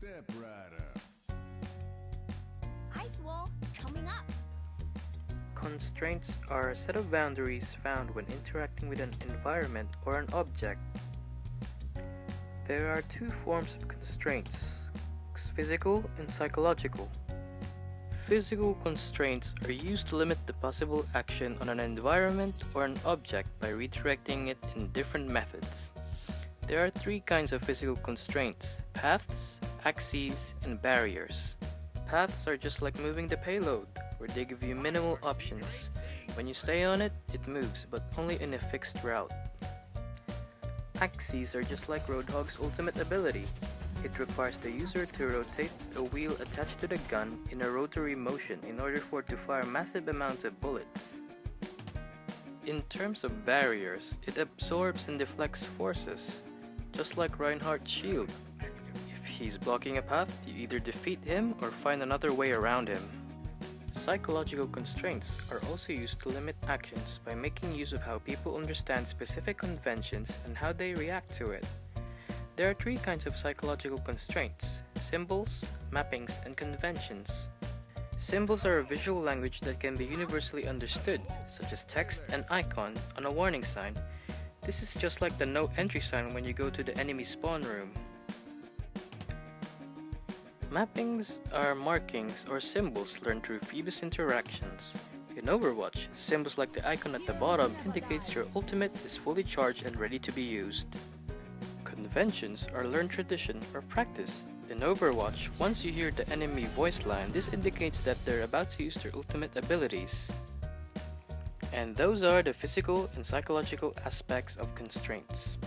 Step right up. Ice wall coming up. Constraints are a set of boundaries found when interacting with an environment or an object. There are two forms of constraints, physical and psychological. Physical constraints are used to limit the possible action on an environment or an object by redirecting it in different methods. There are three kinds of physical constraints: paths, axes, and barriers. Paths are just like moving the payload, where they give you minimal options. When you stay on it, it moves, but only in a fixed route. Axes are just like Roadhog's ultimate ability. It requires the user to rotate a wheel attached to the gun in a rotary motion in order for it to fire massive amounts of bullets. In terms of barriers, it absorbs and deflects forces, just like Reinhardt's shield. If he's blocking a path, you either defeat him or find another way around him. Psychological constraints are also used to limit actions by making use of how people understand specific conventions and how they react to it. There are three kinds of psychological constraints: symbols, mappings, and conventions. Symbols are a visual language that can be universally understood, such as text and icon on a warning sign. This is just like the no entry sign when you go to the enemy spawn room. Mappings are markings or symbols learned through previous interactions. In Overwatch, symbols like the icon at the bottom indicates your ultimate is fully charged and ready to be used. Conventions are learned tradition or practice. In Overwatch, once you hear the enemy voice line, this indicates that they're about to use their ultimate abilities. And those are the physical and psychological aspects of constraints.